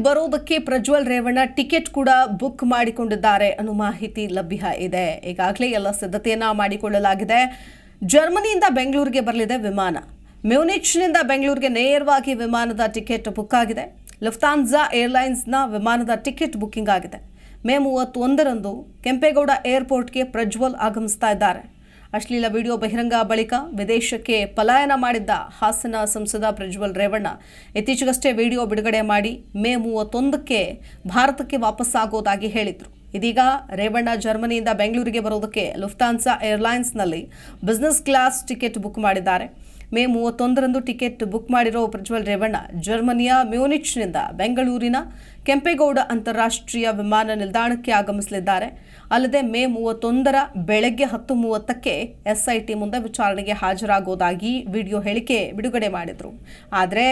ಬರೋದಕ್ಕೆ ಪ್ರಜ್ವಲ್ ರೇವಣ್ಣ ಟಿಕೆಟ್ ಕೂಡ ಬುಕ್ ಮಾಡಿಕೊಂಡಿದ್ದಾರೆ ಅನ್ನೋ ಮಾಹಿತಿ ಲಭ್ಯ ಇದೆ. ಈಗಾಗಲೇ ಎಲ್ಲ ಸಿದ್ಧತೆಯನ್ನ ಮಾಡಿಕೊಳ್ಳಲಾಗಿದೆ. ಜರ್ಮನಿಯಿಂದ ಬೆಂಗಳೂರಿಗೆ ಬರಲಿದೆ ವಿಮಾನ. ಮ್ಯೂನಿಚ್ನಿಂದ ಬೆಂಗಳೂರಿಗೆ ನೇರವಾಗಿ ವಿಮಾನದ ಟಿಕೆಟ್ ಬುಕ್ ಆಗಿದೆ. ಲುಫ್ತಾನ್ಸಾ ಏರ್ಲೈನ್ಸ್ನ ವಿಮಾನದ ಟಿಕೆಟ್ ಬುಕ್ಕಿಂಗ್ ಆಗಿದೆ. ಮೇ 31ರಂದು ಕೆಂಪೇಗೌಡ ಏರ್ಪೋರ್ಟ್ಗೆ ಪ್ರಜ್ವಲ್ ಆಗಮಿಸ್ತಾ ಇದ್ದಾರೆ. ಅಶ್ಲೀಲ ವಿಡಿಯೋ ಬಹಿರಂಗ ಬಳಿಕ ವಿದೇಶಕ್ಕೆ ಪಲಾಯನ ಮಾಡಿದ್ದ ಹಾಸನ ಸಂಸದ ಪ್ರಜ್ವಲ್ ರೇವಣ್ಣ ಇತ್ತೀಚೆಗಷ್ಟೇ ವಿಡಿಯೋ ಬಿಡುಗಡೆ ಮಾಡಿ ಮೇ 31ಕ್ಕೆ ಭಾರತಕ್ಕೆ ವಾಪಸ್ಸಾಗೋದಾಗಿ ಹೇಳಿದ್ರು. ಇದೀಗ ರೇವಣ್ಣ ಜರ್ಮನಿಯಿಂದ ಬೆಂಗಳೂರಿಗೆ ಬರೋದಕ್ಕೆ ಲುಫ್ತಾನ್ಸಾ ಏರ್ಲೈನ್ಸ್ನಲ್ಲಿ ಬಿಸಿನೆಸ್ ಕ್ಲಾಸ್ ಟಿಕೆಟ್ ಬುಕ್ ಮಾಡಿದ್ದಾರೆ. ಮೇ 31ರಂದು ಟಿಕೆಟ್ ಬುಕ್ ಮಾಡಿರೋ ಪ್ರಜ್ವಲ್ ರೇವಣ್ಣ ಜರ್ಮನಿಯ ಮ್ಯೂನಿಚ್ನಿಂದ ಬೆಂಗಳೂರಿನ ಕೆಂಪೇಗೌಡ ಅಂತಾರಾಷ್ಟ್ರೀಯ ವಿಮಾನ ನಿಲ್ದಾಣಕ್ಕೆ ಆಗಮಿಸಲಿದ್ದಾರೆ. ಅಲ್ಲದೆ ಮೇ 31ರ ಬೆಳಗ್ಗೆ 10:30ಕ್ಕೆ SIT ಮುಂದೆ ವಿಚಾರಣೆಗೆ ಹಾಜರಾಗೋದಾಗಿ ವಿಡಿಯೋ ಹೇಳಿಕೆ ಬಿಡುಗಡೆ ಮಾಡಿದರು. ಆದರೆ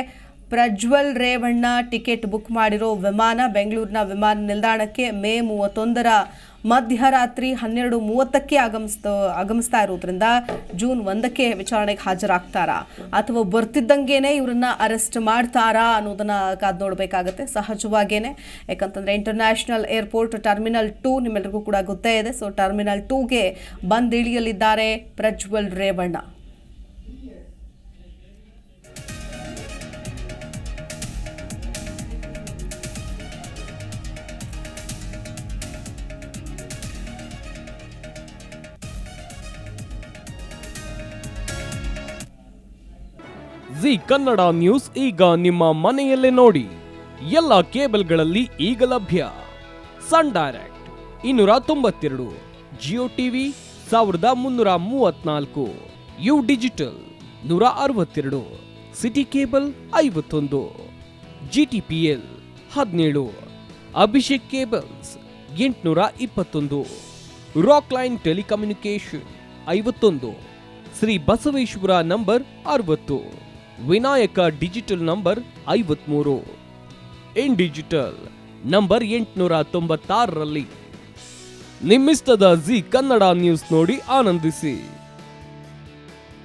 ಪ್ರಜ್ವಲ್ ರೇವಣ್ಣ ಟಿಕೆಟ್ ಬುಕ್ ಮಾಡಿರೋ ವಿಮಾನ ಬೆಂಗಳೂರಿನ ವಿಮಾನ ನಿಲ್ದಾಣಕ್ಕೆ ಮೇ 31ರ ಮಧ್ಯರಾತ್ರಿ 12:30ಕ್ಕೆ ಆಗಮಿಸ್ತಾ ಇರೋದ್ರಿಂದ ಜೂನ್ 1ಕ್ಕೆ ವಿಚಾರಣೆಗೆ ಹಾಜರಾಗ್ತಾರಾ ಅಥವಾ ಬರ್ತಿದ್ದಂಗೆನೆ ಇವರನ್ನ ಅರೆಸ್ಟ್ ಮಾಡ್ತಾರಾ ಅನ್ನೋದನ್ನ ಕಾದು ನೋಡಬೇಕಾಗತ್ತೆ. ಸಹಜವಾಗೇನೆ, ಯಾಕಂತಂದ್ರೆ ಇಂಟರ್ನ್ಯಾಷನಲ್ ಏರ್ಪೋರ್ಟ್ ಟರ್ಮಿನಲ್ 2 ನಿಮ್ಮೆಲ್ಲರಿಗೂ ಕೂಡ ಗೊತ್ತೇ ಇದೆ. ಸೊ ಟರ್ಮಿನಲ್ 2ಗೆ ಬಂದಿಳಿಯಲಿದ್ದಾರೆ ಪ್ರಜ್ವಲ್ ರೇವಣ್ಣ. ಜಿ ಕನ್ನಡ ನ್ಯೂಸ್ ಈಗ ನಿಮ್ಮ ಮನೆಯಲ್ಲೇ ನೋಡಿ. ಎಲ್ಲ ಕೇಬಲ್ಗಳಲ್ಲಿ ಈಗ ಲಭ್ಯ. Sun Direct 292, Jio TV 1334, U Digital 162, City Cable 51, GTPL 17, Abhishek cables 821, Rockline telecommunication 51, Shri Basaveshwara number 60, Vinayaka digital number 53, in digital number 896ರಲ್ಲಿ ನಿಮ್ಮಿಸ್ತದ ಜಿ ಕನ್ನಡ ನ್ಯೂಸ್ ನೋಡಿ ಆನಂದಿಸಿ.